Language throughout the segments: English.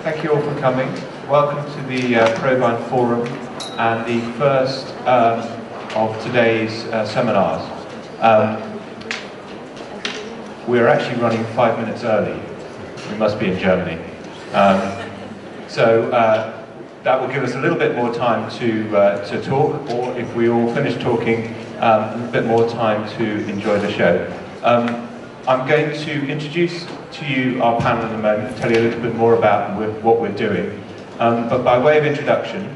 Thank you all for coming. Welcome to the ProWein Forum and the first of today's seminars. We're actually running 5 minutes early. We must be in Germany. So that will give us a little bit more time to talk, or if we all finish talking, a little bit more time to enjoy the show. I'm going to introduce to you our panel in a moment and tell you a little bit more about what we're doing. But by way of introduction,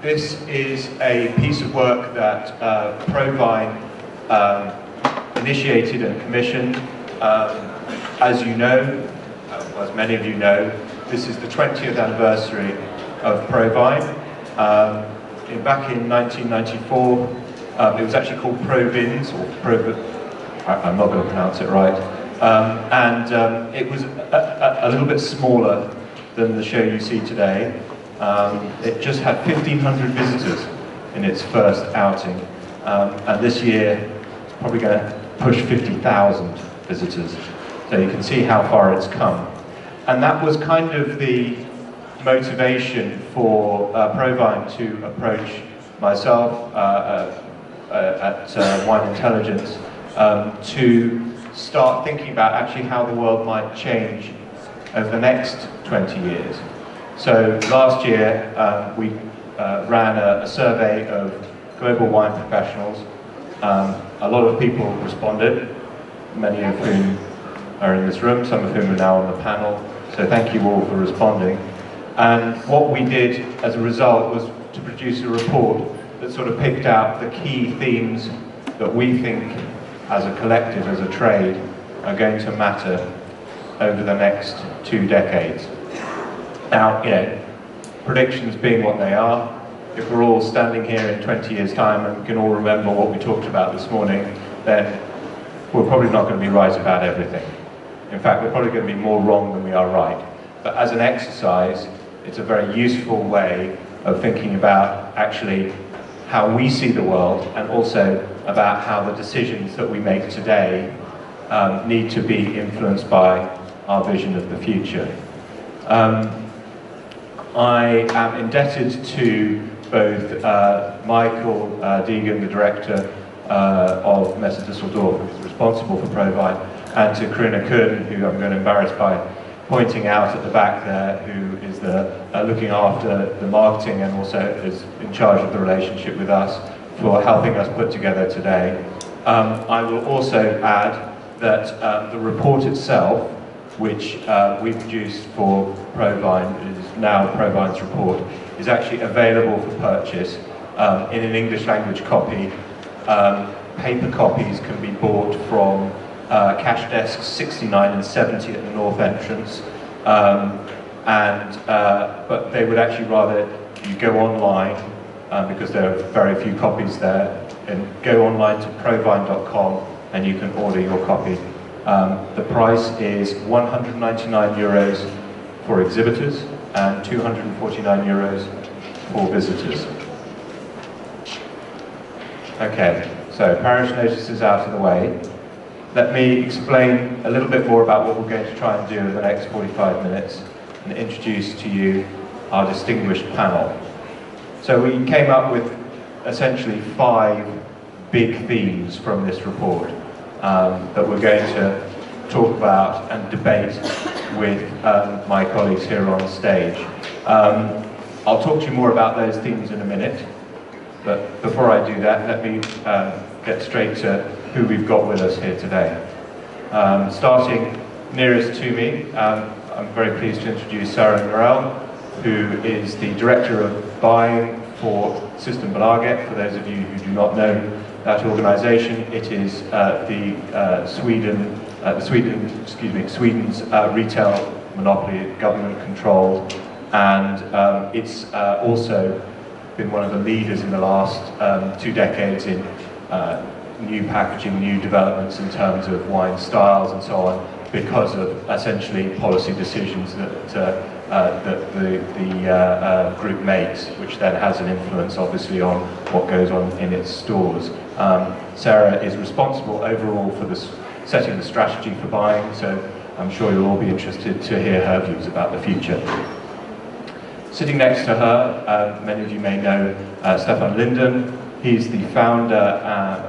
this is a piece of work that ProWein initiated and commissioned. As you know, as many of you know, this is the 20th anniversary of ProWein. Back in 1994, it was actually called ProWein, or I'm not going to pronounce it right. It was a little bit smaller than the show you see today. It just had 1,500 visitors in its first outing. And this year, it's probably going to push 50,000 visitors. So you can see how far it's come. And that was kind of the motivation for ProWein to approach myself at Wine Intelligence to start thinking about actually how the world might change over the next 20 years. So last year we ran a survey of global wine professionals. A lot of people responded, many of whom are in this room, some of whom are now on the panel. So thank you all for responding. And what we did as a result was to produce a report that sort of picked out the key themes that we think as a collective, as a trade, are going to matter over the next 2 decades. Now, you know, predictions being what they are, if we're all standing here in 20 years' time and can all remember what we talked about this morning, then we're probably not going to be right about everything. In fact, we're probably going to be more wrong than we are right. But as an exercise, it's a very useful way of thinking about actually how we see the world, and also about how the decisions that we make today need to be influenced by our vision of the future. I am indebted to both Michael Deegan, the director of Messe Düsseldorf, who is responsible for ProWein, and to Carina, who I'm going to embarrass by pointing out at the back there, who is looking after the marketing and also is in charge of the relationship with us, for helping us put together today. I will also add that the report itself, which we produced for ProWein, is now ProWein's report, is actually available for purchase in an English language copy. Paper copies can be bought from cash desks 69 and 70 at the north entrance, but they would actually rather you go online, because there are very few copies there, and go online to prowein.com and you can order your copy. The price is €199 for exhibitors and €249 for visitors. Okay, so parish notices out of the way. Let me explain a little bit more about what we're going to try and do in the next 45 minutes and introduce to you our distinguished panel. So we came up with essentially 5 big themes from this report that we're going to talk about and debate with my colleagues here on stage. I'll talk to you more about those themes in a minute, but before I do that, let me get straight to who we've got with us here today. Starting nearest to me, I'm very pleased to introduce Sara Norell, who is the Director of Buying for Systembolaget. For those of you who do not know that organisation, it is Sweden's retail monopoly, government controlled, and it's also been one of the leaders in the last 2 decades in new packaging, new developments in terms of wine styles and so on, because of essentially policy decisions that the group makes, which then has an influence obviously on what goes on in its stores. Sara is responsible overall for setting the strategy for buying, so I'm sure you'll all be interested to hear her views about the future. Sitting next to her, many of you may know Stephan Linden. He's the founder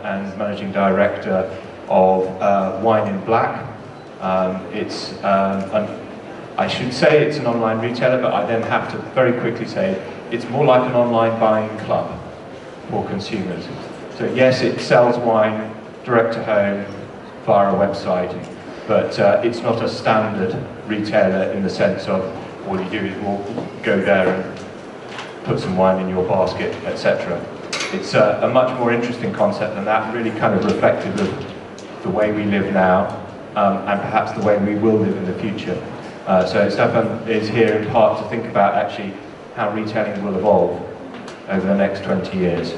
and managing director of Wine in Black. I should say it's an online retailer, but I then have to very quickly say it's more like an online buying club for consumers. So yes, it sells wine direct to home via a website, but it's not a standard retailer in the sense of all you do is go there and put some wine in your basket, etc. It's a much more interesting concept than that, really kind of reflective of the way we live now, and perhaps the way we will live in the future. So Stephan is here in part to think about actually how retailing will evolve over the next 20 years.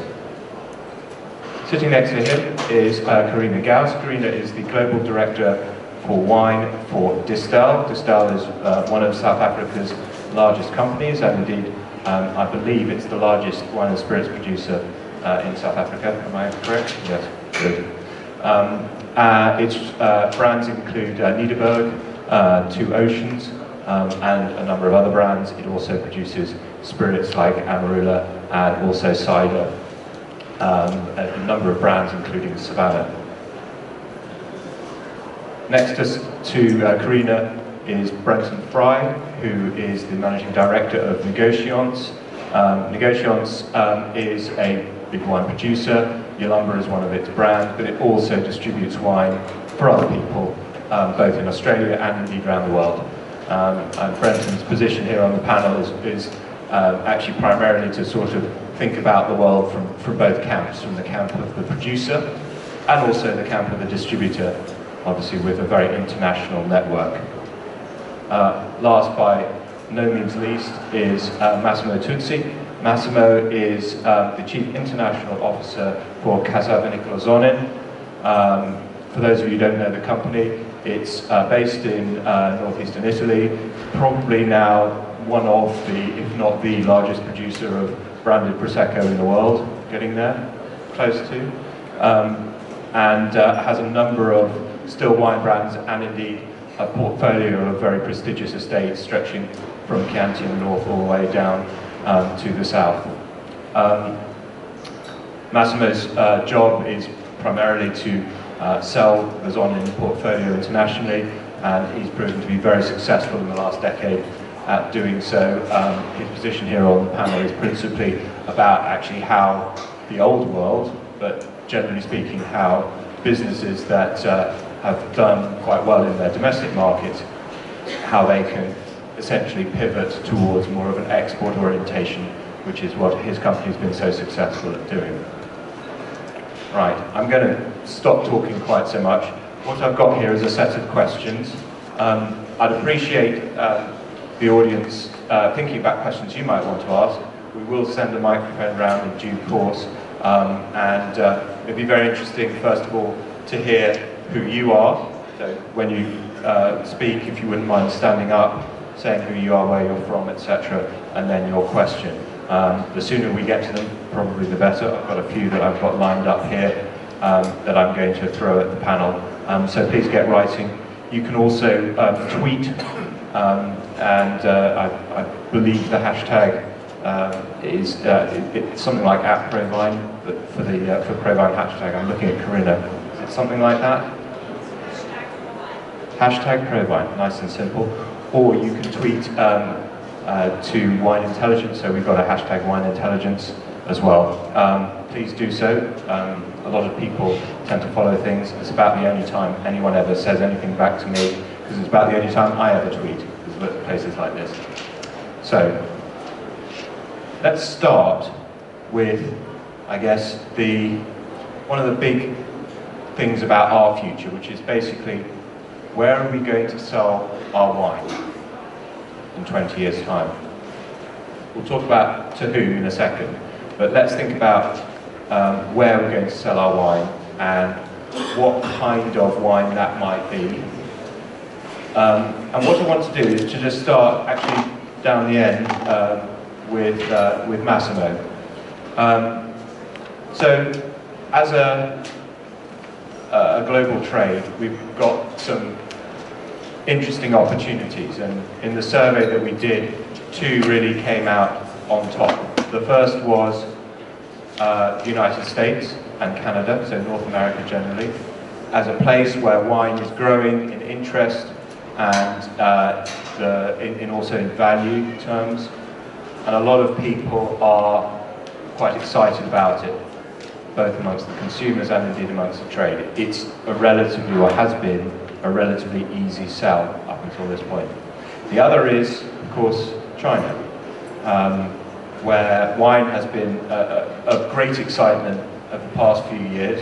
Sitting next to him is Carina Gous. Carina is the Global Director for Wine for Distell. Distell is one of South Africa's largest companies, and indeed I believe it's the largest wine and spirits producer in South Africa. Am I correct? Yes, good. Its brands include Nederburg, Two Oceans, and a number of other brands. It also produces spirits like Amarula and also cider. A number of brands including Savannah. Next to Carina is Brenton, who is the Managing Director of Negociants. Negociants is a big wine producer. Yalumba is one of its brands, but it also distributes wine for other people, both in Australia and indeed around the world. And Brenton's position here on the panel is actually primarily to sort of think about the world from both camps, from the camp of the producer and also the camp of the distributor, obviously with a very international network. Last by no means least is Massimo Tuzzi. Massimo is the Chief International Officer for Casa Vinicola Zonin. For those of you who don't know the company, it's based in northeastern Italy, probably now one of the, if not the largest producer of branded Prosecco in the world, getting there, close to, and has a number of still wine brands and indeed a portfolio of very prestigious estates stretching from Chianti in the north all the way down to the south. Massimo's job is primarily to sell the Zonin portfolio internationally, and he's proven to be very successful in the last decade at doing so. His position here on the panel is principally about actually how the old world, but generally speaking how businesses that have done quite well in their domestic market, how they can essentially pivot towards more of an export orientation, which is what his company's been so successful at doing. Right, I'm going to stop talking quite so much. What I've got here is a set of questions. I'd appreciate the audience thinking about questions you might want to ask. We will send a microphone round in due course, and it'd be very interesting, first of all, to hear who you are. So when you speak, if you wouldn't mind standing up, saying who you are, where you're from, etc., and then your question. The sooner we get to them, probably the better. I've got a few that I've got lined up here that I'm going to throw at the panel. So please get writing. You can also tweet, and I believe the hashtag is it's something like @ProWein, but for ProWein hashtag, I'm looking at Carina. Is it something like that? Hashtag ProWein, nice and simple. Or you can tweet to Wine Intelligence, so we've got a hashtag Wine Intelligence as well. Please do so. A lot of people tend to follow things. It's about the only time anyone ever says anything back to me, because it's about the only time I ever tweet, because of places like this. So, let's start with, I guess, one of the big things about our future, which is basically, where are we going to sell our wine in 20 years' time? We'll talk about to whom in a second, but let's think about where we're going to sell our wine and what kind of wine that might be. And what I want to do is to just start actually down the end with Massimo. So, as a global trade, we've got some interesting opportunities, and in the survey that we did, two really came out on top. The first was the United States and Canada, so North America generally, as a place where wine is growing in interest and also in value terms, and a lot of people are quite excited about it, both amongst the consumers and indeed amongst the trade. It's a relatively, or has been, a relatively easy sell up until this point. The other is, of course, China, where wine has been of great excitement over the past few years.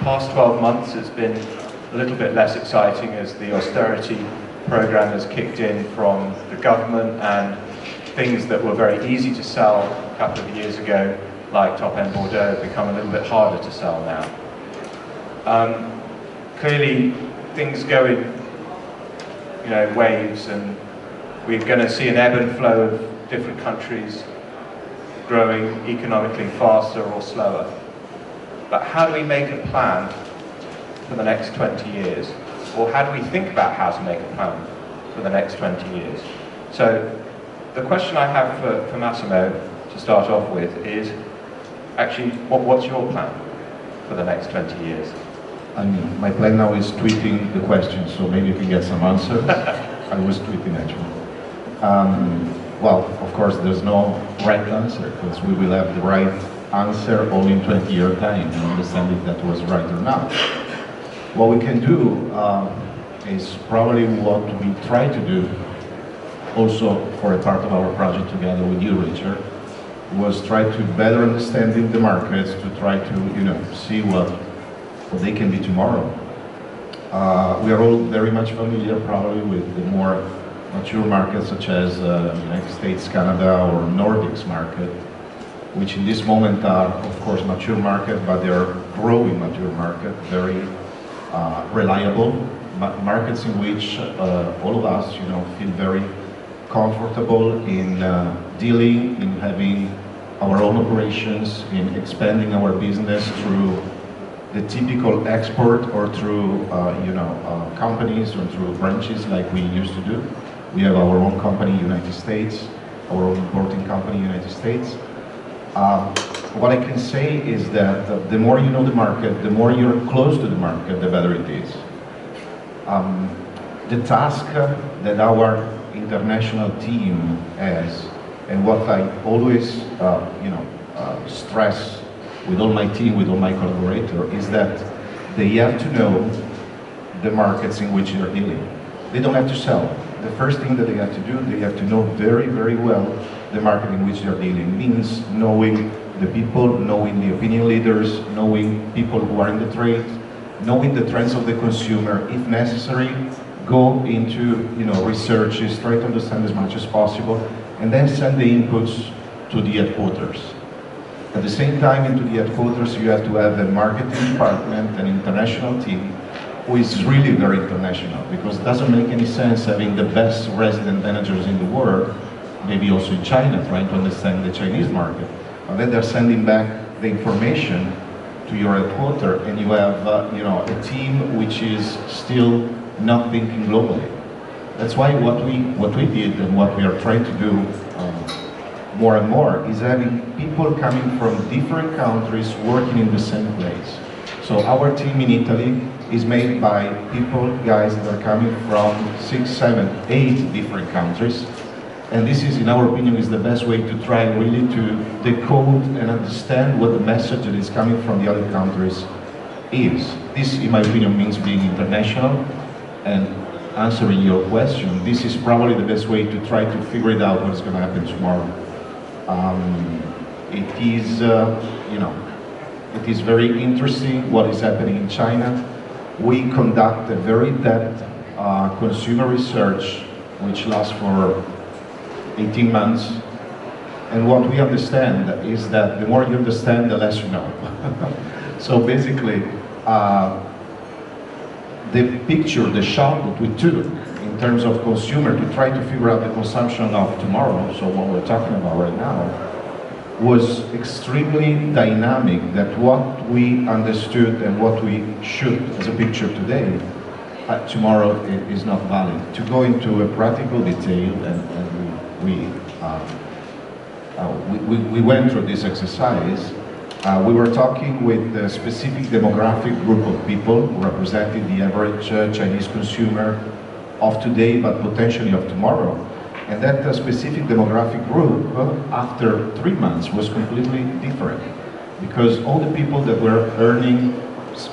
Past 12 months it's been a little bit less exciting as the austerity program has kicked in from the government, and things that were very easy to sell a couple of years ago, like top-end Bordeaux, have become a little bit harder to sell now. Clearly, things go in, waves, and we're going to see an ebb and flow of different countries growing economically faster or slower. But how do we make a plan for the next 20 years? Or how do we think about how to make a plan for the next 20 years? So the question I have for Massimo to start off with is, actually, what's your plan for the next 20 years? I mean, my plan now is tweeting the question, so maybe you can get some answers. I was tweeting actually. Well, of course, there's no right answer, because we will have the right answer only in 20-year time to understand if that was right or not. What we can do is probably what we try to do, also for a part of our project together with you, Richard, was try to better understand the markets, to try to see what they can be tomorrow. We are all very much familiar probably with the more mature markets such as United States, Canada, or Nordics market, which in this moment are of course mature market, but they are growing mature market, very reliable markets in which all of us feel very comfortable in dealing, in having our own operations, in expanding our business through the typical export or through companies or through branches like we used to do. We have our own company, United States, our own importing company, United States. What I can say is that the more you know the market, the more you're close to the market, the better it is. The task that our international team has, and what I always stress with all my team, with all my collaborators, is that they have to know the markets in which they're dealing. They don't have to sell. The first thing that they have to do, they have to know very, very well the market in which they're dealing. Means knowing the people, knowing the opinion leaders, knowing people who are in the trade, knowing the trends of the consumer. If necessary, go into researches, try to understand as much as possible, and then send the inputs to the headquarters. At the same time, into the headquarters, you have to have a marketing department, an international team, who is really very international, because it doesn't make any sense having the best resident managers in the world, maybe also in China, trying to understand the Chinese market. And then they're sending back the information to your headquarters, and you have a team which is still not thinking globally. That's why what we did and what we are trying to do more and more is having people coming from different countries working in the same place. So our team in Italy is made by guys that are coming from 6, 7, 8 different countries. And this is, in our opinion, is the best way to try really to decode and understand what the message that is coming from the other countries is. This, in my opinion, means being international. And answering your question, this is probably the best way to try to figure it out what's going to happen tomorrow. It is very interesting what is happening in China. We conduct a very in-depth consumer research which lasts for 18 months. And what we understand is that the more you understand, the less you know. So basically, the picture, the shot that we took in terms of consumer to try to figure out the consumption of tomorrow, so what we're talking about right now, was extremely dynamic. That what we understood and what we shoot as a picture today tomorrow is not valid. To go into a practical detail, and we went through this exercise. We were talking with a specific demographic group of people representing the average Chinese consumer of today, but potentially of tomorrow. And that specific demographic group, after 3 months, was completely different. Because all the people that were earning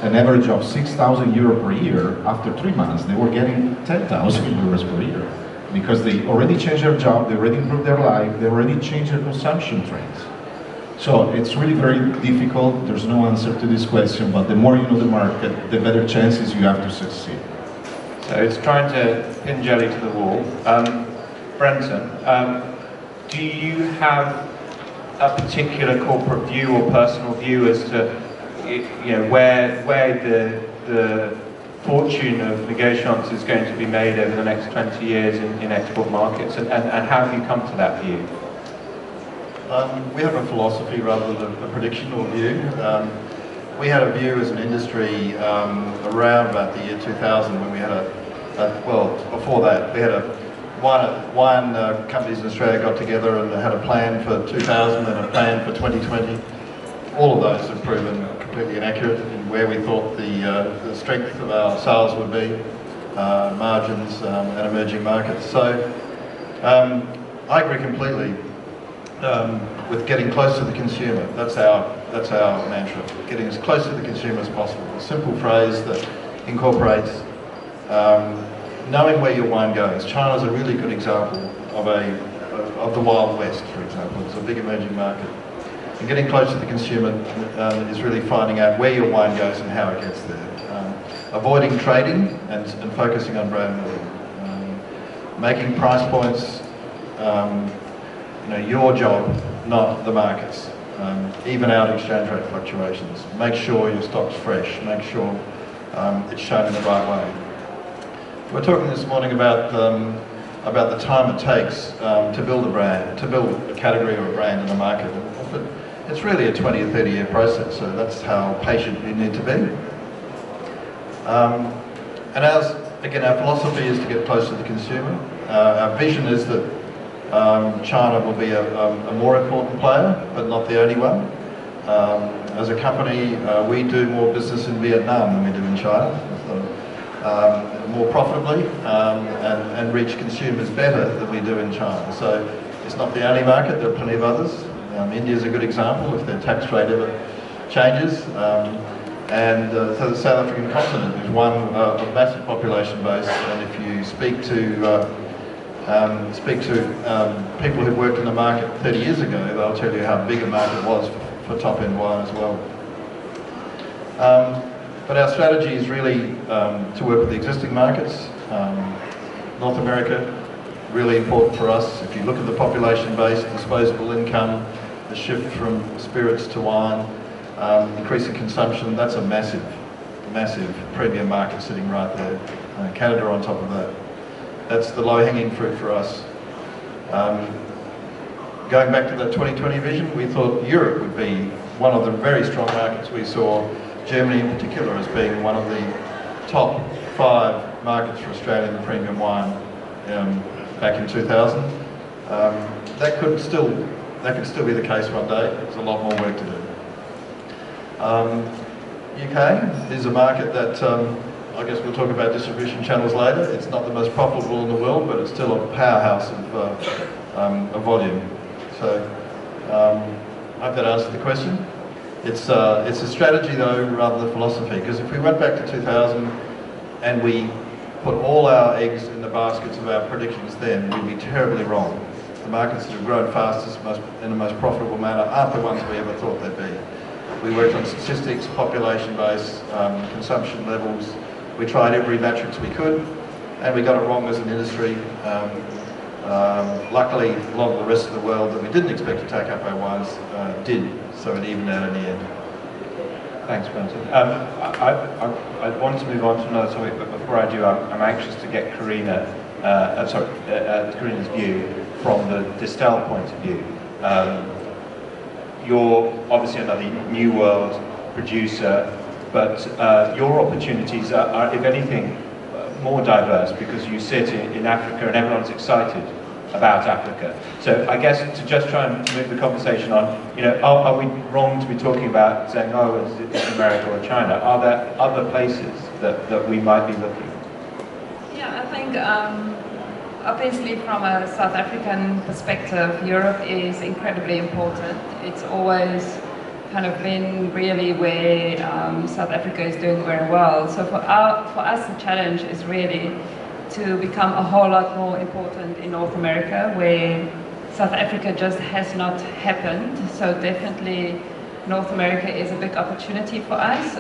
an average of 6,000 euro per year, after 3 months, they were getting 10,000 euros per year. Because they already changed their job, they already improved their life, they already changed their consumption trends. So it's really very difficult, there's no answer to this question, but the more you know the market, the better chances you have to succeed. So it's trying to pin jelly to the wall. Brenton, do you have a particular corporate view or personal view as to where the fortune of Negociants is going to be made over the next 20 years in export markets, and how have you come to that view? We have a philosophy rather than a prediction or view. We had a view as an industry around about the year 2000 when we had well, before that, we had wine companies in Australia got together and had a plan for 2000 and a plan for 2020. All of those have proven completely inaccurate in where we thought the strength of our sales would be, margins and emerging markets. So I agree completely with getting close to the consumer. That's our mantra, getting as close to the consumer as possible. A simple phrase that incorporates knowing where your wine goes. China's a really good example of the Wild West, for example. It's a big emerging market. And getting close to the consumer is really finding out where your wine goes and how it gets there. Avoiding trading and focusing on brand building. Making price points your job, not the market's. Even out exchange rate fluctuations. Make sure your stock's fresh. Make sure it's shown in the right way. We're talking this morning about the time it takes to build a brand, to build a category or a brand in the market. But it's really a 20 or 30 year process, so that's how patient you need to be. And our philosophy is to get close to the consumer. Our vision is that China will be a more important player, but not the only one. As a company, we do more business in Vietnam than we do in China. More profitably and reach consumers better than we do in China. So it's not the only market, there are plenty of others. India is a good example if their tax rate ever changes. So the South African continent is one of massive population base, and if you speak to people who've worked in the market 30 years ago, they'll tell you how big a market was for top-end wine as well. But our strategy is really to work with the existing markets. North America, really important for us. If you look at the population base, disposable income, the shift from spirits to wine, increasing consumption, that's a massive premium market sitting right there. Canada on top of that. That's the low-hanging fruit for us. Going back to that 2020 vision, we thought Europe would be one of the very strong markets. We saw Germany in particular as being one of the top 5 markets for Australian premium wine back in 2000. That could still be the case one day. There's a lot more work to do. UK is a market that I guess we'll talk about distribution channels later. It's not the most profitable in the world, but it's still a powerhouse of volume. So I hope that answered the question. It's a strategy though, rather than philosophy, because if we went back to 2000 and we put all our eggs in the baskets of our predictions then, we'd be terribly wrong. The markets that have grown fastest in the most profitable manner aren't the ones we ever thought they'd be. We worked on statistics, population base, consumption levels. We tried every metrics we could, and we got it wrong as an industry. Luckily, a lot of the rest of the world that we didn't expect to take up our wines did, so it evened out in the end. Thanks, Brenton. I want to move on to another topic, but before I do, I'm anxious to get Carina's view from the Distell point of view. You're obviously another new world producer, but your opportunities are, if anything, more diverse because you sit in Africa and everyone's excited about Africa. So I guess to just try and move the conversation on, are we wrong to be talking about saying, oh, it's America or China? Are there other places that we might be looking? Yeah, I think obviously from a South African perspective, Europe is incredibly important. It's always kind of been really where South Africa is doing very well. So for us, the challenge is really to become a whole lot more important in North America, where South Africa just has not happened. So definitely North America is a big opportunity for us.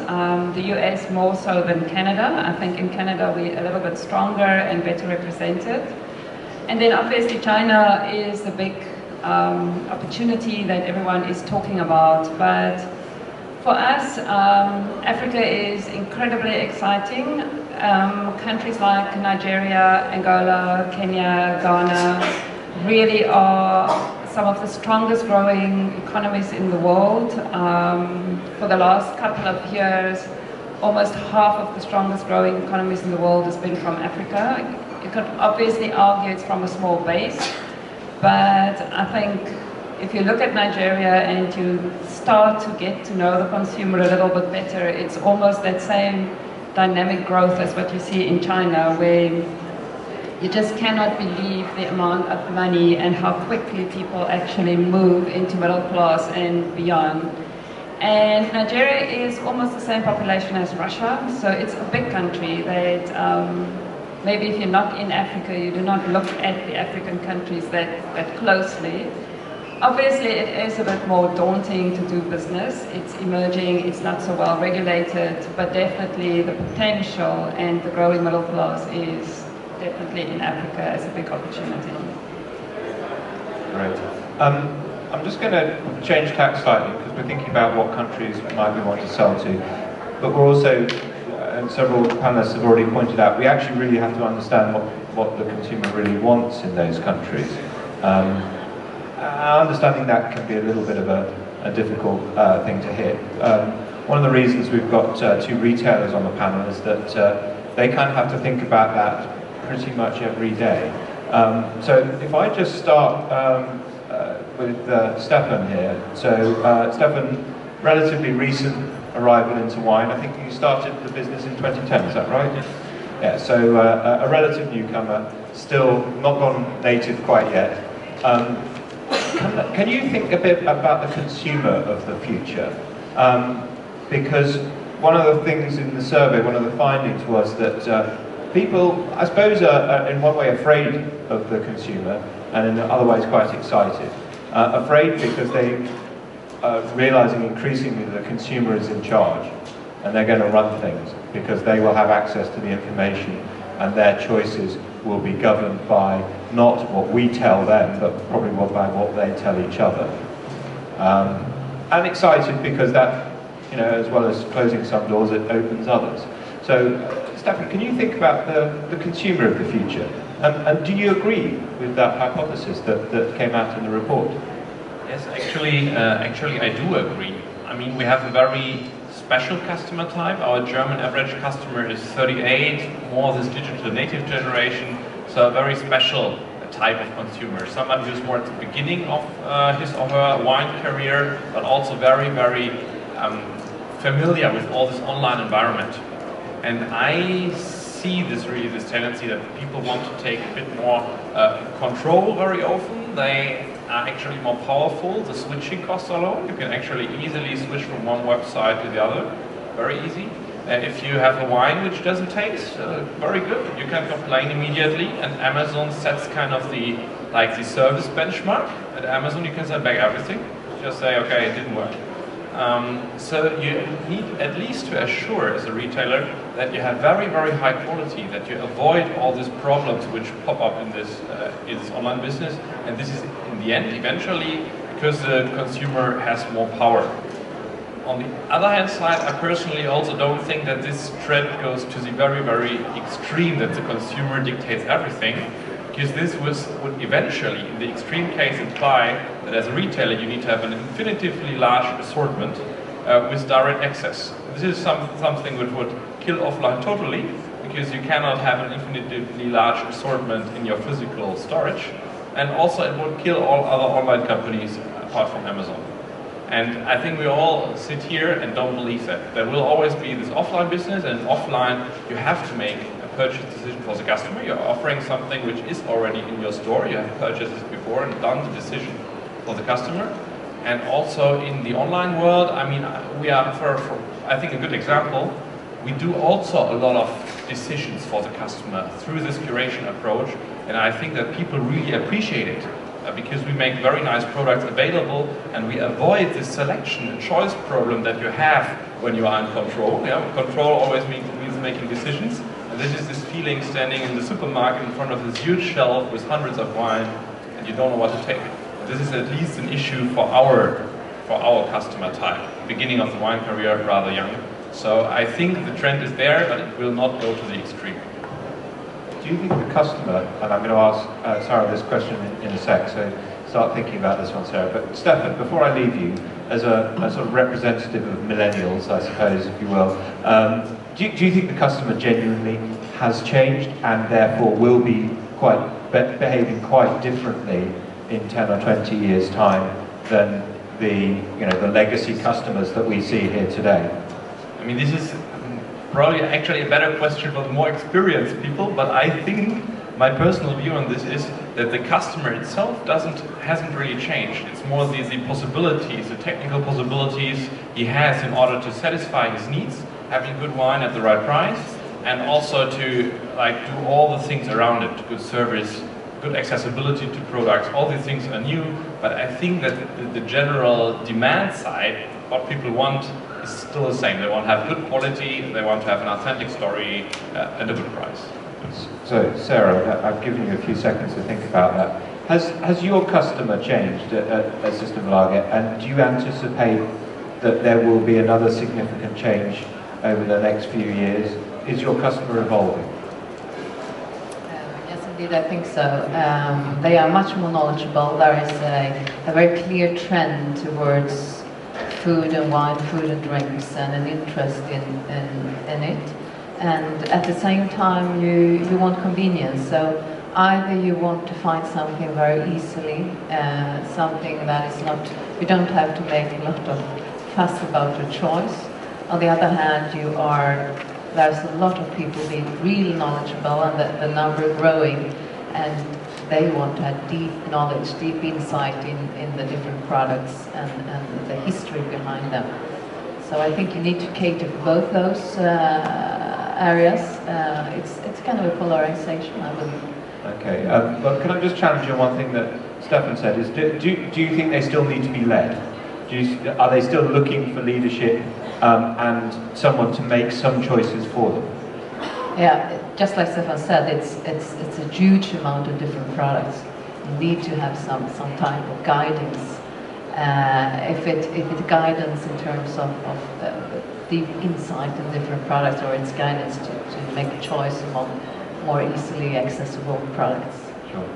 The US more so than Canada. I think in Canada we're a little bit stronger and better represented. And then obviously China is the big opportunity that everyone is talking about. But for us, Africa is incredibly exciting. Countries like Nigeria, Angola, Kenya, Ghana really are some of the strongest growing economies in the world. For the last couple of years, almost half of the strongest growing economies in the world has been from Africa. You could obviously argue it's from a small base, but I think if you look at Nigeria and you start to get to know the consumer a little bit better, it's almost that same dynamic growth as what you see in China, where you just cannot believe the amount of money and how quickly people actually move into middle class and beyond. And Nigeria is almost the same population as Russia, so it's a big country that maybe if you're not in Africa, you do not look at the African countries that closely. Obviously, it is a bit more daunting to do business. It's emerging, it's not so well regulated, but definitely the potential and the growing middle class is definitely in Africa as a big opportunity. Great. I'm just going to change tack slightly because we're thinking about what countries might we want to sell to, but we're also, and several panelists have already pointed out, we actually really have to understand what the consumer really wants in those countries. Understanding that can be a little bit of a difficult thing to hit. One of the reasons we've got two retailers on the panel is that they kind of have to think about that pretty much every day. So if I just start with Stephan here. So Stephan, relatively recent arrival into wine. I think you started the business in 2010, is that right? Yeah, so a relative newcomer, still not gone native quite yet. Can you think a bit about the consumer of the future? Because one of the things in the survey, one of the findings was that people, I suppose, are in one way afraid of the consumer and in other ways quite excited. Afraid because they are realizing increasingly that the consumer is in charge and they're going to run things because they will have access to the information and their choices will be governed by not what we tell them, but probably by what they tell each other. And excited because that, as well as closing some doors, it opens others. So, Stephan, can you think about the consumer of the future? And do you agree with that hypothesis that came out in the report? Yes, actually I do agree. I mean, we have a very special customer type. Our German average customer is 38, more this digital native generation, so a very special type of consumer. Someone who's more at the beginning of his or her wine career, but also very, very familiar with all this online environment. And I see this tendency that people want to take a bit more control very often. They are actually more powerful. The switching costs are low. You can actually easily switch from one website to the other, very easy. If you have a wine which doesn't taste very good, you can complain immediately, and Amazon sets kind of the service benchmark. At Amazon you can send back everything. Just say, okay, it didn't work. So you need at least to assure as a retailer that you have very, very high quality, that you avoid all these problems which pop up in this online business. And this is in the end, eventually, because the consumer has more power. On the other hand side, I personally also don't think that this trend goes to the very, very extreme that the consumer dictates everything, because this would eventually, in the extreme case, imply that as a retailer you need to have an infinitively large assortment with direct access. This is something which would kill offline totally, because you cannot have an infinitely large assortment in your physical storage. And also it would kill all other online companies apart from Amazon. And I think we all sit here and don't believe that. There will always be this offline business, and offline you have to make a purchase decision for the customer. You're offering something which is already in your store. You have purchased it before and done the decision for the customer. And also in the online world, I mean, we are, for I think, a good example. We do also a lot of decisions for the customer through this curation approach, and I think that people really appreciate it because we make very nice products available, and we avoid this selection and choice problem that you have when you are in control. Yeah? Control always means making decisions, and this is this feeling standing in the supermarket in front of this huge shelf with hundreds of wine, and you don't know what to take. This is at least an issue for our customer type, beginning of the wine career, rather young. So I think the trend is there, but it will not go to the extreme. Do you think the customer, and I'm going to ask Sara this question in a sec, so start thinking about this one, Sara. But Stephan, before I leave you, as a sort of representative of millennials, I suppose, if you will, do you think the customer genuinely has changed and therefore will be behaving quite differently in 10 or 20 years' time than the legacy customers that we see here today? I mean, this is probably actually a better question for the more experienced people, but I think my personal view on this is that the customer itself hasn't really changed. It's more the possibilities, the technical possibilities he has in order to satisfy his needs, having good wine at the right price, and also to do all the things around it, good service, good accessibility to products. All these things are new, but I think that the general demand side, what people want, is still the same. They want to have good quality, they want to have an authentic story at a good price. So, Sara, I've given you a few seconds to think about that. Has your customer changed at Systembolaget, and do you anticipate that there will be another significant change over the next few years? Is your customer evolving? Yes, indeed, I think so. They are much more knowledgeable. There is a very clear trend towards food and wine, food and drinks, and an interest in it. And at the same time, you want convenience. So either you want to find something very easily, something that is not, you don't have to make a lot of fuss about your choice. On the other hand, there's a lot of people being really knowledgeable, and the number growing, and they want to have deep knowledge, deep insight in the different products and the history behind them. So I think you need to cater for both those areas. It's kind of a polarization, I believe. Okay, but can I just challenge you on one thing that Stephan said, is do you think they still need to be led? Are they still looking for leadership and someone to make some choices for them? Yeah, just like Stephan said, it's a huge amount of different products. You need to have some type of guidance. If it's guidance in terms of deep insight in different products, or it's guidance to make a choice among more easily accessible products. Sure.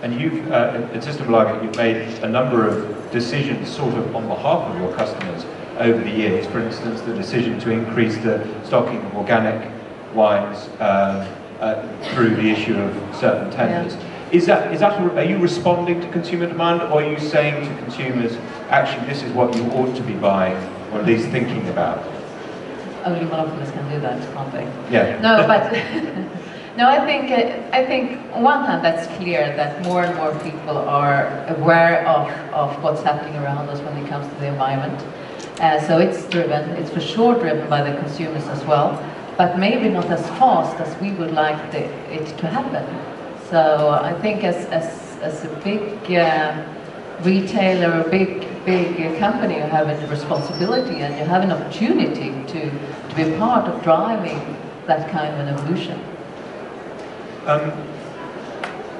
And you've, at Systembolaget, you've made a number of decisions sort of on behalf of your customers over the years. For instance, the decision to increase the stocking of organic wines through the issue of certain tenders. Yeah. Are you responding to consumer demand, or are you saying to consumers, actually, this is what you ought to be buying, or at least thinking about? Only monopolists can do that, can't they? Yeah. No, but no, I think on one hand that's clear that more and more people are aware of what's happening around us when it comes to the environment. So it's for sure driven by the consumers as well, but maybe not as fast as we would like it to happen. So I think as a big retailer, a big company, you have a responsibility and you have an opportunity to be part of driving that kind of an evolution.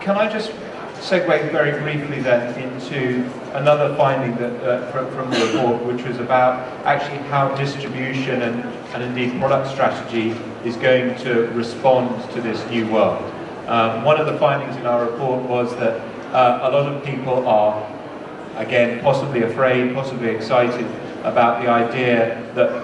Can I just segue very briefly then into another finding that from the report, which was about actually how distribution and indeed product strategy is going to respond to this new world. One of the findings in our report was that a lot of people are, again, possibly afraid, possibly excited about the idea that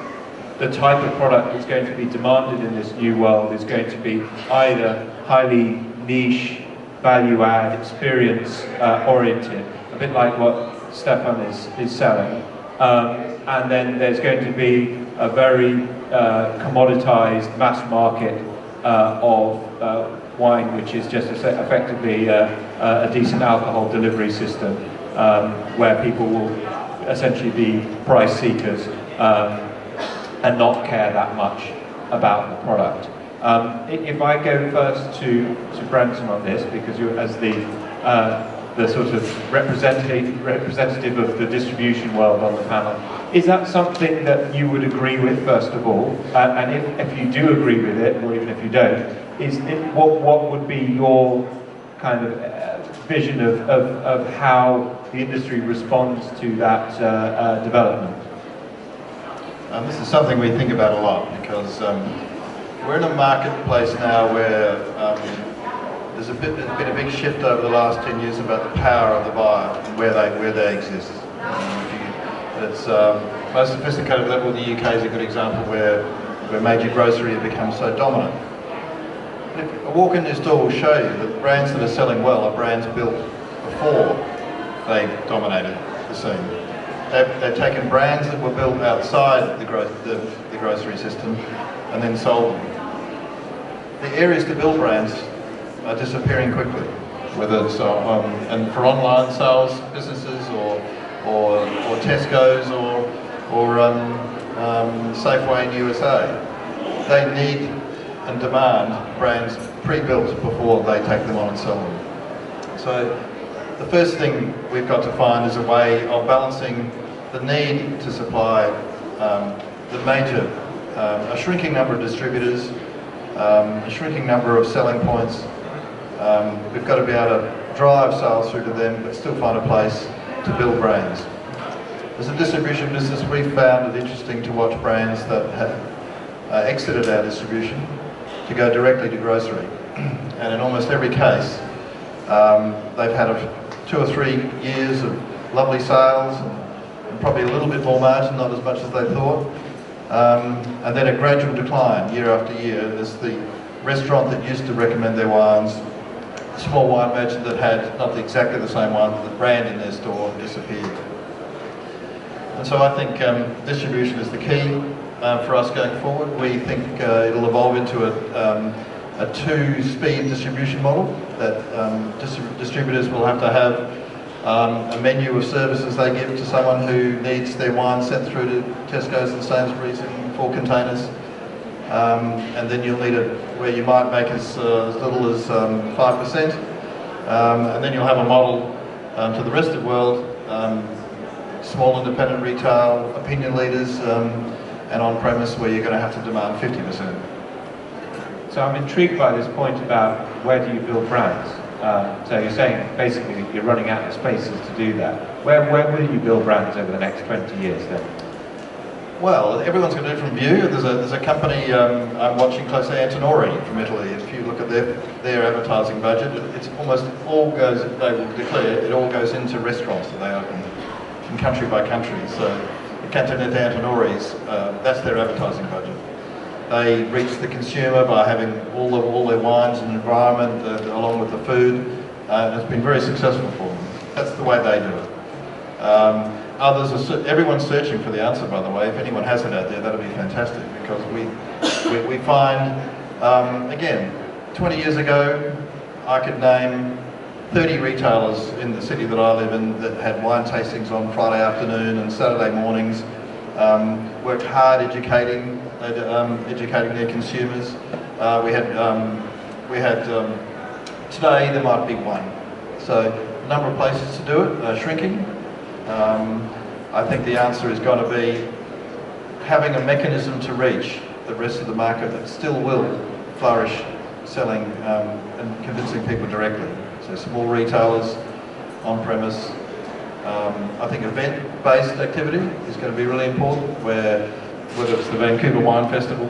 the type of product that's going to be demanded in this new world is going to be either highly niche, value-add, experience-oriented, a bit like what Stephan is selling, and then there's going to be a very commoditized mass market of wine, which is just effectively a decent alcohol delivery system, where people will essentially be price seekers and not care that much about the product. If I go first to Brenton on this, because you're as the sort of representative of the distribution world on the panel, is that something that you would agree with, first of all? And if you do agree with it, or even if you don't, what would be your kind of vision of how the industry responds to that development? This is something we think about a lot, because we're in a marketplace now where there's been a big shift over the last 10 years about the power of the buyer and where they exist. It's most sophisticated level. The UK is a good example where major grocery has become so dominant. A walk in this store will show you that brands that are selling well are brands built before they dominated the scene. They've taken brands that were built outside the grocery system and then sold them. The areas to build brands are disappearing quickly, whether it's and for online sales businesses or Tesco's or Safeway in USA. They need and demand brands pre-built before they take them on and sell them. So the first thing we've got to find is a way of balancing the need to supply a shrinking number of distributors, a shrinking number of selling points. We've got to be able to drive sales through to them, but still find a place to build brands. As a distribution business, we've found it interesting to watch brands that have exited our distribution to go directly to grocery. And in almost every case, they've had 2 or 3 years of lovely sales and probably a little bit more margin, not as much as they thought. And then a gradual decline year after year as the restaurant that used to recommend their wines, the small wine merchant that had not exactly the same wine, but the brand in their store, disappeared. And so I think distribution is the key for us going forward. We think it'll evolve into a two-speed distribution model, that distributors will have to have a menu of services they give to someone who needs their wine sent through to Tesco's and Sainsbury's in 4 containers. And then you'll need it where you might make as little as 5%. And then you'll have a model to the rest of the world, small independent retail, opinion leaders, and on-premise where you're going to have to demand 50%. So I'm intrigued by this point about where do you build brands? So you're saying basically you're running out of spaces to do that. Where will you build brands over the next 20 years then? Well, everyone's got a different view. There's a company I'm watching closely, Antinori from Italy. If you look at their advertising budget, it's almost all goes, they will declare, it all goes into restaurants that they open from country by country. So the Cantonese Antinori's, that's their advertising budget. They reach the consumer by having all their wines and environment along with the food, and it's been very successful for them. That's the way they do it. Everyone's searching for the answer, by the way. If anyone has it out there, that'll be fantastic, because we find, again, 20 years ago, I could name 30 retailers in the city that I live in that had wine tastings on Friday afternoon and Saturday mornings, worked hard educating their consumers. We had today there might be one. So a number of places to do it, shrinking. I think the answer is going to be having a mechanism to reach the rest of the market that still will flourish selling and convincing people directly. So small retailers, on-premise. I think event-based activity is going to be really important, whether it's the Vancouver Wine Festival,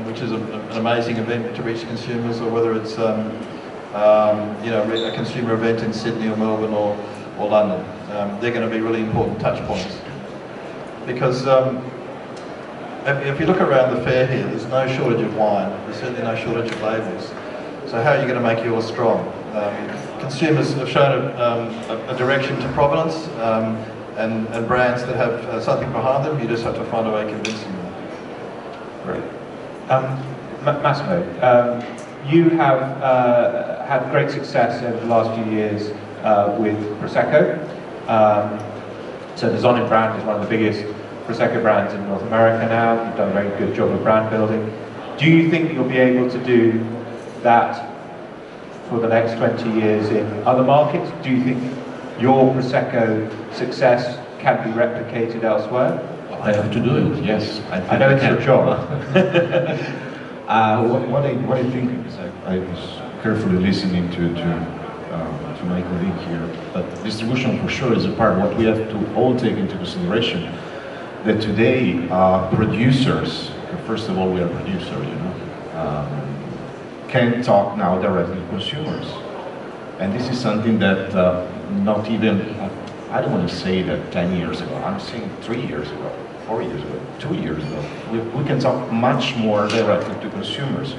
which is an amazing event to reach consumers, or whether it's a consumer event in Sydney or Melbourne or London. They're going to be really important touch points, because if you look around the fair here, there's no shortage of wine. There's certainly no shortage of labels. So how are you going to make yours strong? Consumers have shown a direction to provenance and brands that have something behind them. You just have to find a way of convincing them. Great. Massimo, you have had great success over the last few years with Prosecco. So the Zonin brand is one of the biggest Prosecco brands in North America now. You've done a very good job of brand building. Do you think you'll be able to do that for the next 20 years in other markets? Do you think your Prosecco success can be replicated elsewhere? I have to do it, yes. I know it's your job. What I think is I was carefully listening to my colleague here, but distribution for sure is a part. What we have to all take into consideration that today producers, first of all, we are producers, you know, can talk now directly to consumers, and this is something that not even I don't want to say that 10 years ago. I'm saying 3 years ago. 4 years ago, 2 years ago, we can talk much more directly to consumers.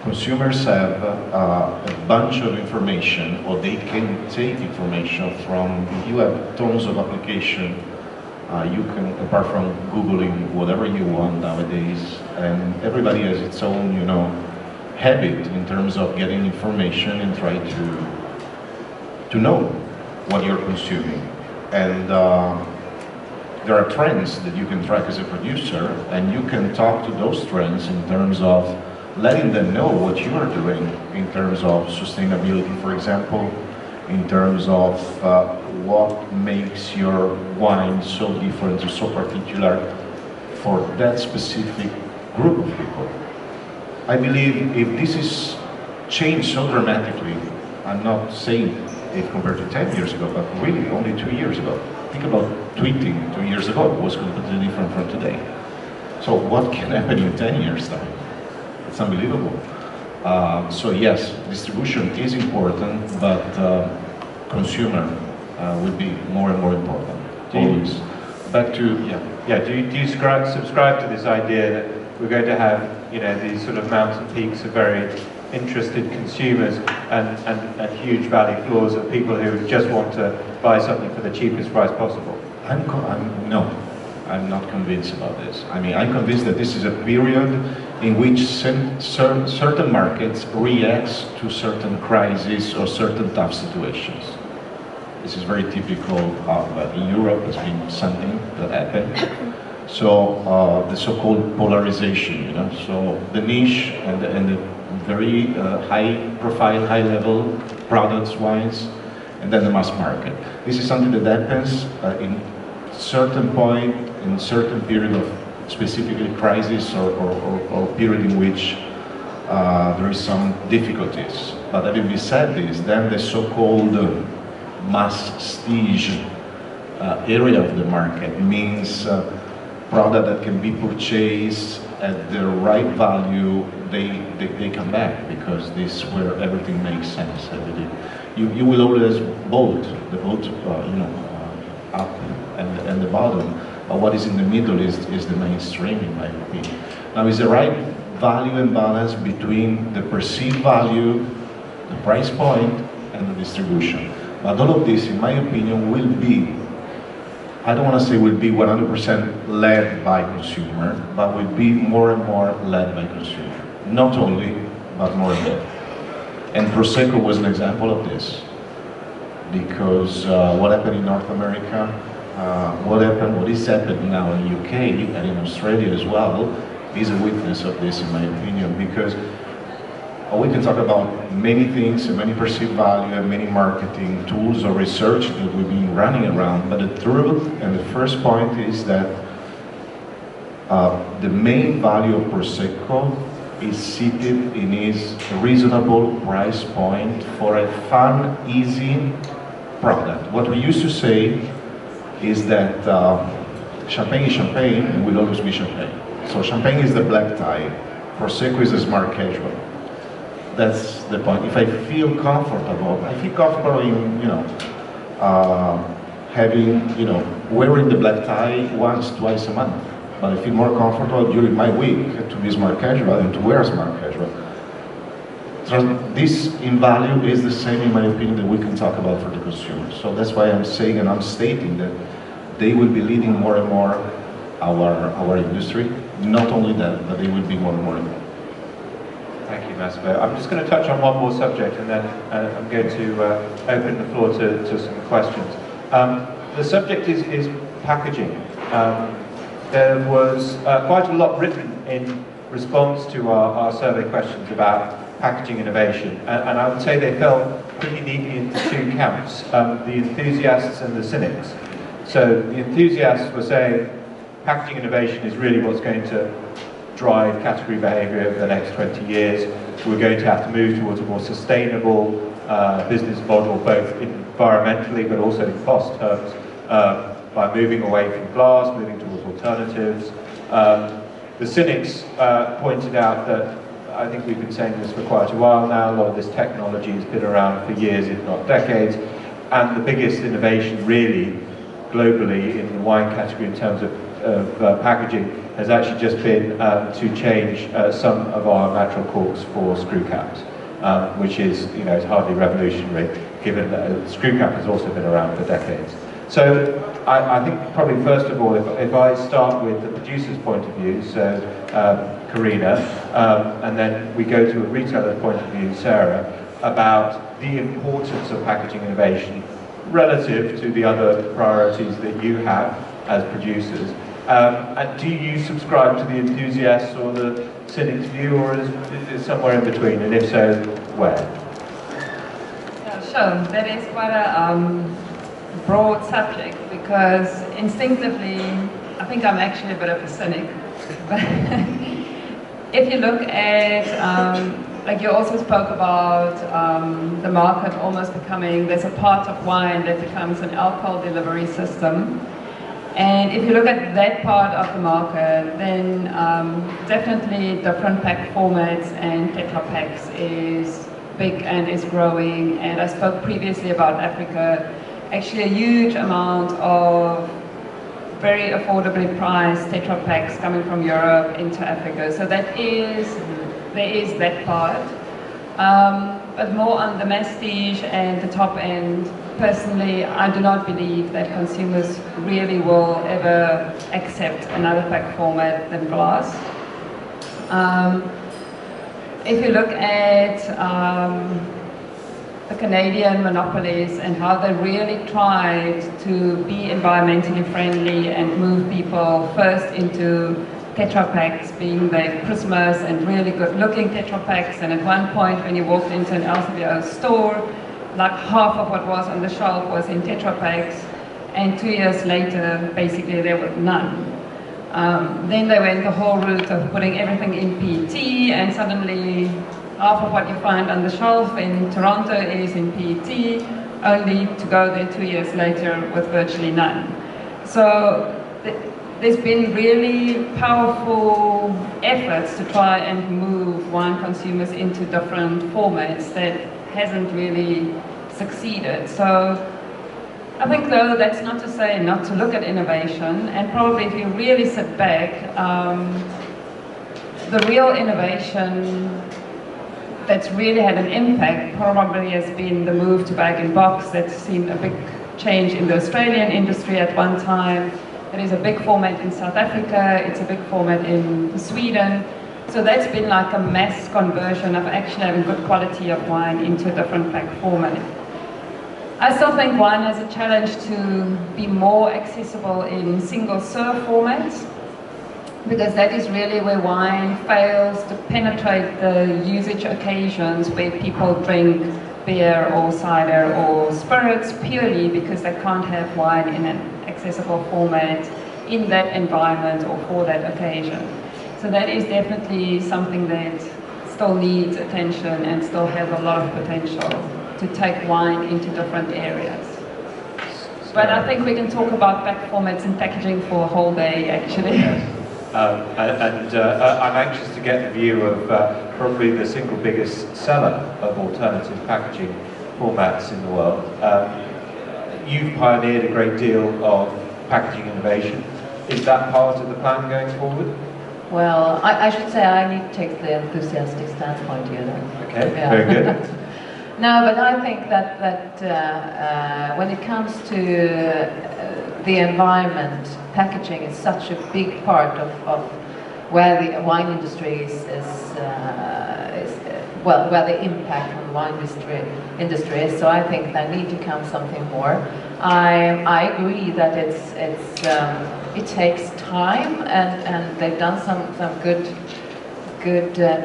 Consumers have a bunch of information, or they can take information from, you have tons of application, you can, apart from Googling whatever you want nowadays, and everybody has its own, you know, habit in terms of getting information and try to know what you're consuming. And there are trends that you can track as a producer, and you can talk to those trends in terms of letting them know what you are doing in terms of sustainability, for example, in terms of what makes your wine so different or so particular for that specific group of people. I believe if this is changed so dramatically, I'm not saying if compared to 10 years ago, but really only 2 years ago. Think about tweeting 2 years ago, it was completely different from today. So what can happen in 10 years time? It's unbelievable. So yes, distribution is important, but consumer will be more and more important. Always. Back to, do you subscribe to this idea that we're going to have, you know, these sort of mountain peaks of very interested consumers and huge valley floors of people who just want to buy something for the cheapest price possible? No, I'm not convinced about this. I mean, I'm convinced that this is a period in which certain markets react to certain crises or certain tough situations. This is very typical of in Europe. It's been something that happened. So the so-called polarization, you know. So the niche and the very high-profile, high-level products, wines, and then the mass market. This is something that happens in certain point, in certain period of specifically crisis or period in which there is some difficulties. But having been said this, then the so-called masstige area of the market means product that can be purchased at the right value, they come back, because this is where everything makes sense, I believe. You will always boat, the boat, up and the bottom, but what is in the middle is the mainstream, in my opinion. Now, is the right value and balance between the perceived value, the price point, and the distribution. But all of this, in my opinion, will be, I don't want to say will be 100% led by consumer, but will be more and more led by consumer. Not only, but more and more. And Prosecco was an example of this. Because what happened in North America, what is happening now in the UK and in Australia as well, is a witness of this, in my opinion. Because we can talk about many things, and many perceived value, and many marketing tools or research that we've been running around, but the truth and the first point is that the main value of Prosecco is seated in its reasonable price point for a fun, easy product. What we used to say is that champagne is champagne and will always be champagne. So champagne is the black tie, Prosecco is a smart casual. That's the point. If I feel comfortable in, having, wearing the black tie once, twice a month. but I feel more comfortable during my week to be smart casual and to wear smart casual. So this in value is the same, in my opinion, that we can talk about for the consumer. So that's why I'm saying and I'm stating that they will be leading more and more our industry. Not only that, but they will be more and more involved. Thank you, Massimo. I'm just going to touch on one more subject and then I'm going to open the floor to some questions. The subject is packaging. There was quite a lot written in response to our survey questions about packaging innovation, and I would say they fell pretty neatly into two camps, the enthusiasts and the cynics. So the enthusiasts were saying packaging innovation is really what's going to drive category behavior over the next 20 years. We're going to have to move towards a more sustainable business model, both environmentally but also in cost terms, by moving away from glass, moving towards alternatives. The cynics pointed out that, I think we've been saying this for quite a while now, a lot of this technology has been around for years, if not decades, and the biggest innovation really globally in the wine category in terms of packaging has actually just been to change some of our natural corks for screw caps, which is, is hardly revolutionary, given that screw cap has also been around for decades. So I think probably first of all, if I start with the producer's point of view, so Carina, and then we go to a retailer's point of view, Sara, about the importance of packaging innovation relative to the other priorities that you have as producers. And do you subscribe to the enthusiasts or the cynics view, or is it somewhere in between, and if so, where? Yeah, sure. That is quite a broad subject, because instinctively, I think I'm actually a bit of a cynic. But if you look at, like you also spoke about the market almost becoming, there's a part of wine that becomes an alcohol delivery system. And if you look at that part of the market, then definitely different pack formats and Tetra Paks is big and is growing. And I spoke previously about Africa. Actually a huge amount of very affordably priced Tetra Paks coming from Europe into Africa. So there is that part. But more on the masstige and the top end, personally, I do not believe that consumers really will ever accept another pack format than glass. If you look at the Canadian monopolies and how they really tried to be environmentally friendly and move people first into Tetra Paks, being the Christmas and really good looking Tetra Paks, and at one point when you walked into an LCBO store, like half of what was on the shelf was in Tetra Paks, and 2 years later basically there were none. Then they went the whole route of putting everything in PET, and suddenly half of what you find on the shelf in Toronto is in PET, only to go there 2 years later with virtually none. So there's been really powerful efforts to try and move wine consumers into different formats that hasn't really succeeded. So I think, though, that's not to say not to look at innovation, and probably if you really sit back, the real innovation that's really had an impact probably has been the move to bag-in-box. That's seen a big change in the Australian industry at one time. It is a big format in South Africa, it's a big format in Sweden. So that's been like a mass conversion of actually having good quality of wine into a different pack format. I still think wine has a challenge to be more accessible in single serve formats, because that is really where wine fails to penetrate the usage occasions where people drink beer or cider or spirits purely because they can't have wine in an accessible format in that environment or for that occasion. So that is definitely something that still needs attention and still has a lot of potential to take wine into different areas. But I think we can talk about pack formats and packaging for a whole day, actually. I'm anxious to get the view of probably the single biggest seller of alternative packaging formats in the world. You've pioneered a great deal of packaging innovation. is that part of the plan going forward? Well, I should say I need to take the enthusiastic standpoint here then. Okay, Yeah. very good. No, but I think that when it comes to the environment, packaging is such a big part of where the wine industry is well, where the impact on the wine industry is. So I think there need to come something more. I agree that it takes time, and they've done some good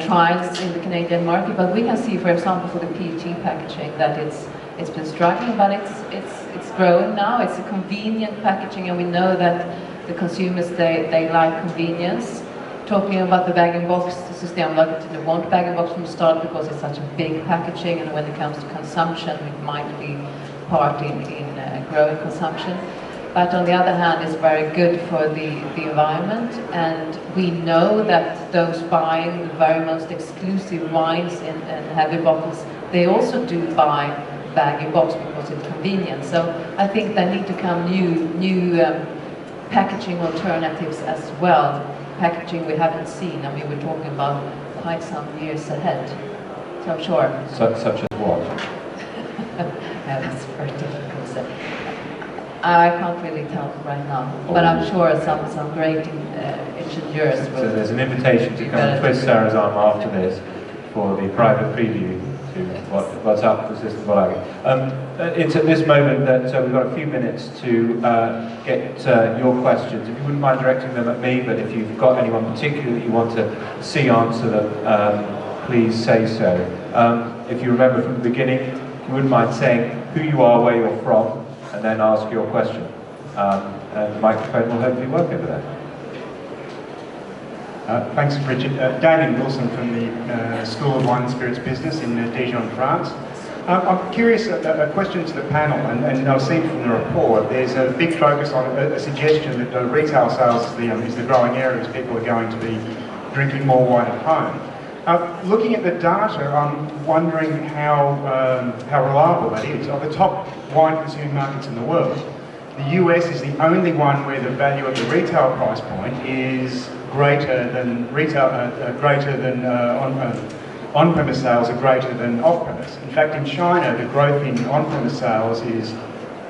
trials in the Canadian market. But we can see, for example, for the PET packaging, that it's been struggling, but it's growing now. It's a convenient packaging, and we know that the consumers they like convenience. Talking about the bag-in-box, the Systembolaget didn't want bag-in-box from the start because it's such a big packaging, and when it comes to consumption, it might be part in growing consumption. But on the other hand, it's very good for the environment, and we know that those buying the very most exclusive wines in heavy bottles, they also do buy bag-in-box because it's convenient. So I think there need to come new packaging alternatives as well. Packaging we haven't seen. I mean, we're talking about quite some years ahead. So I'm sure. Such as what? Yeah, that's very difficult to say. I can't really tell right now, but I'm sure some great engineers will. So there's an invitation to come and twist Sara's arm after this for the private preview to what's up for Systembolaget. It's at this moment that we've got a few minutes to get your questions. If you wouldn't mind directing them at me, but if you've got anyone particular that you want to see answer them, please say so. If you remember from the beginning, if you wouldn't mind saying who you are, where you're from, and then ask your question. And the microphone will hopefully work over there. Thanks, Richard. Damien Wilson from the School of Wine and Spirits Business in Dijon, France. I'm curious, a question to the panel, and I've seen from the report, there's a big focus on a suggestion that retail sales is the growing area, as people are going to be drinking more wine at home. Looking at the data, I'm wondering how reliable that is. Of the top wine consuming markets in the world, the US is the only one where the value of the retail price point is greater than on-premise sales are greater than off-premise. In fact, in China, the growth in on-premise sales is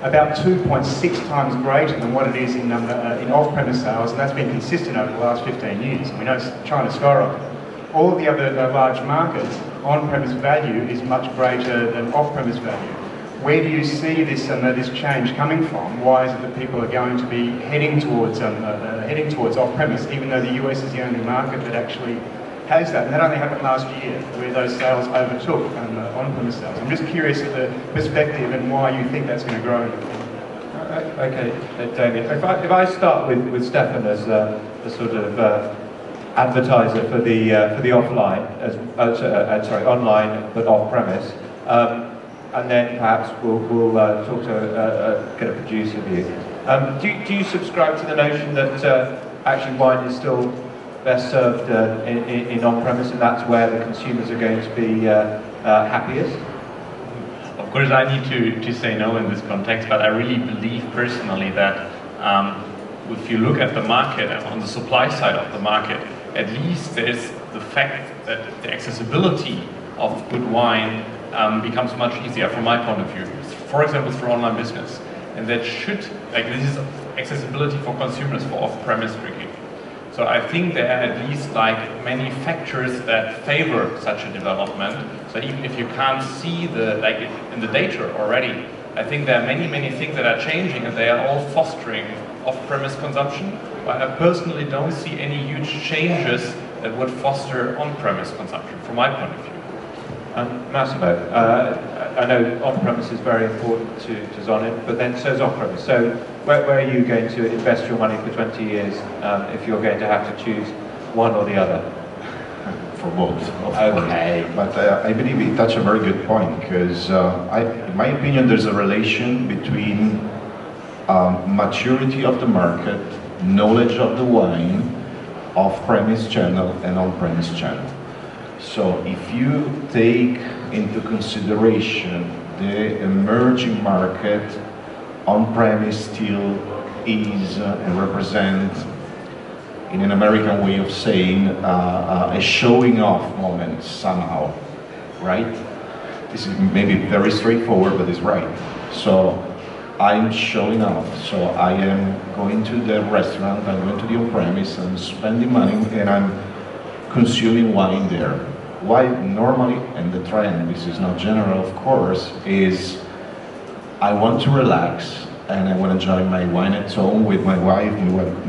about 2.6 times greater than what it is in off-premise sales, and that's been consistent over the last 15 years. And we know China's skyrocketed. All of the other large markets, on-premise value is much greater than off-premise value. Where do you see this change coming from? Why is it that people are going to be heading towards off-premise, even though the US is the only market that actually has that? And that only happened last year, where those sales overtook on-premise sales. I'm just curious of the perspective and why you think that's going to grow. Okay, Damien. If I start with Stephan as the sort of advertiser for the offline, online but off-premise. And then perhaps we'll talk to get a producer view. Do you subscribe to the notion that actually wine is still best served in on-premise, and that's where the consumers are going to be happiest? Of course, I need to say no in this context, but I really believe personally that if you look at the market and on the supply side of the market, at least there's the fact that the accessibility of good wine becomes much easier from my point of view. For example, through online business. And that should, this is accessibility for consumers for off-premise drinking. So I think there are at least many factors that favor such a development. So even if you can't see in the data already, I think there are many things that are changing, and they are all fostering off-premise consumption. But I personally don't see any huge changes that would foster on-premise consumption from my point of view. Massimo, I know on-premise is very important to Zonin, but then so is off-premise. So where are you going to invest your money for 20 years if you're going to have to choose one or the other? For both. Okay. But I believe you touch a very good point, because in my opinion, there's a relation between maturity of the market, knowledge of the wine, off-premise channel and on-premise channel. So if you take into consideration the emerging market, on-premise still is and represent, in an American way of saying, a showing off moment somehow, right? This is maybe very straightforward, but it's right. So I'm showing off. So I am going to the restaurant, I'm going to the on-premise, I'm spending money, and I'm consuming wine there. Why normally, and the trend, this is not general of course, is I want to relax and I want to enjoy my wine at home with my wife,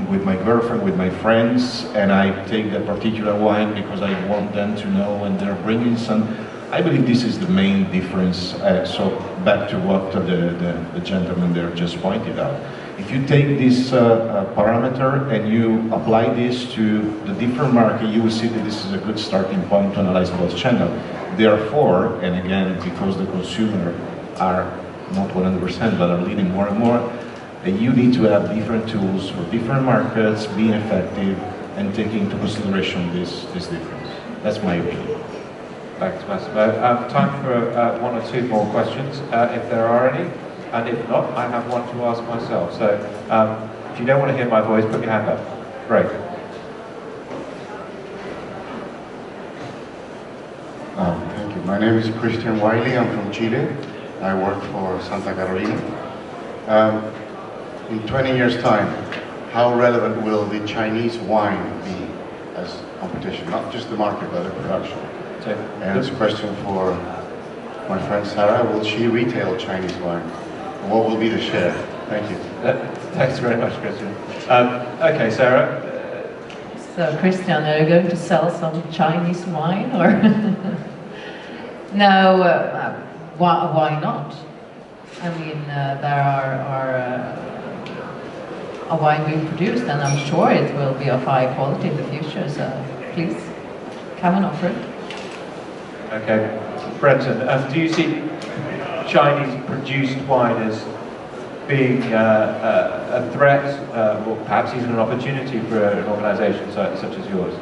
with my girlfriend, with my friends, and I take that particular wine because I want them to know when they're bringing some. I believe this is the main difference. So back to what the gentleman there just pointed out. If you take this parameter and you apply this to the different market, you will see that this is a good starting point to analyze both channels. Therefore, and again, because the consumer are not 100%, but are leading more and more, you need to have different tools for different markets, being effective, and taking into consideration this difference. That's my opinion. Thanks, Massimo. Time for one or two more questions, if there are any. And if not, I have one to ask myself. So if you don't want to hear my voice, put your hand up. Great. Thank you. My name is Christian Wiley. I'm from Chile. I work for Santa Carolina. In 20 years' time, how relevant will the Chinese wine be as competition? Not just the market, but the production. And it's a question for my friend Sara. Will she retail Chinese wine? And what will be the share? Thank you. Thanks very much, Christian. Okay, Sara. So, Christian, are you going to sell some Chinese wine, or? No, why not? I mean, there are a wine being produced, and I'm sure it will be of high quality in the future, so please, come and offer it. Okay, Brenton, do you see Chinese-produced wine as being a threat, or perhaps even an opportunity for an organisation such as yours?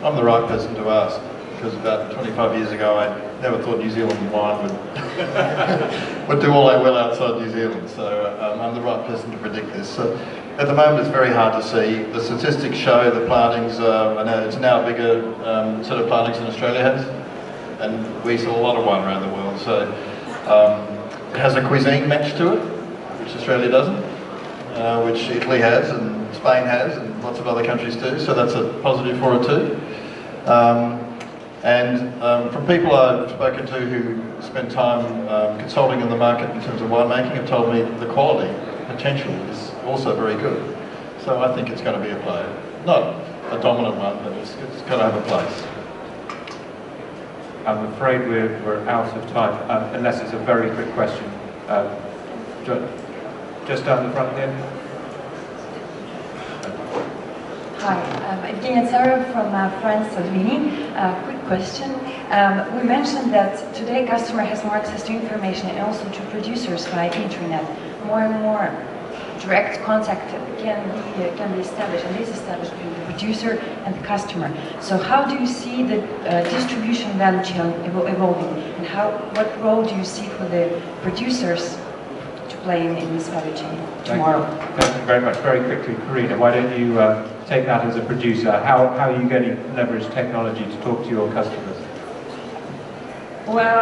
I'm the right person to ask, because about 25 years ago I never thought New Zealand wine would do all that well outside New Zealand, so I'm the right person to predict this. So, at the moment it's very hard to see. The statistics show the plantings, it's now a bigger set of plantings than Australia has, and we sell a lot of wine around the world, so it has a cuisine match to it, which Australia doesn't, which Italy has and Spain has and lots of other countries do, so that's a positive for it too. From people I've spoken to who spend time consulting in the market in terms of winemaking have told me the quality potential is also very good. So I think it's going to be a player. Not a dominant one, but it's going to have a place. I'm afraid we're out of time, unless it's a very quick question. Just down the front there. Hi, I'm Sara from France, Zonin. Quick question. We mentioned that today customer has more access to information and also to producers via internet. More and more direct contact can be established and is established between the producer and the customer. So how do you see the distribution value chain evolving, and what role do you see for the producers to play in this value chain tomorrow? Thank you very much. Very quickly, Carina, why don't you take that as a producer? How are you going to leverage technology to talk to your customers? Well,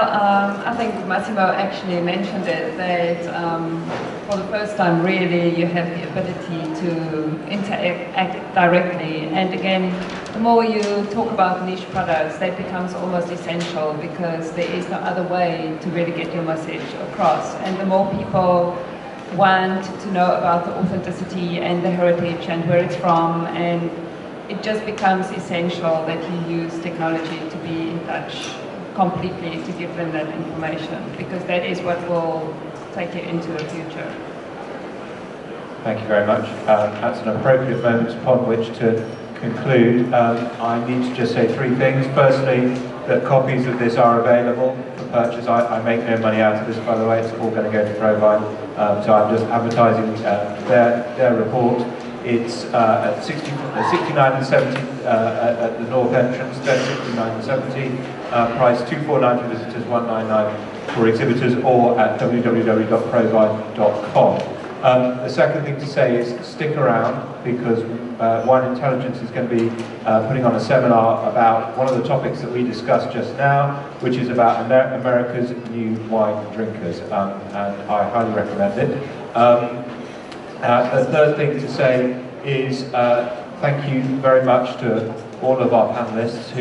I think Massimo actually mentioned it, that for the first time really you have the ability to interact directly, and again, the more you talk about niche products, that becomes almost essential because there is no other way to really get your message across, and the more people want to know about the authenticity and the heritage and where it's from, and it just becomes essential that you use technology to be in touch completely to give them that information, because that is what will take you into the future. Thank you very much. That's an appropriate moment upon which to conclude. I need to just say three things. Firstly, that copies of this are available for purchase. I make no money out of this, by the way. It's all going to go to ProWein. So I'm just advertising their report. It's at 69 and 70 at the north entrance, then 69 and 70. Price $249 for visitors, $199 for exhibitors, or at www.prowine.com. The second thing to say is stick around, because Wine Intelligence is going to be putting on a seminar about one of the topics that we discussed just now, which is about America's new wine drinkers, and I highly recommend it. The third thing to say is thank you very much to all of our panelists,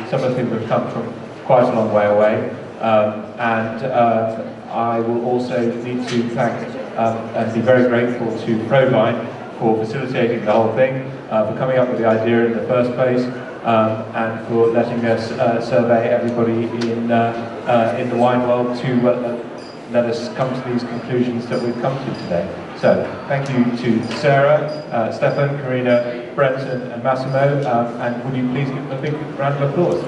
some of whom have come from quite a long way away. I will also need to thank and be very grateful to ProWein for facilitating the whole thing, for coming up with the idea in the first place, and for letting us survey everybody in the wine world to let us come to these conclusions that we've come to today. So, thank you to Sara, Stephan, Carina, Brenton and Massimo, and would you please give them a big round of applause?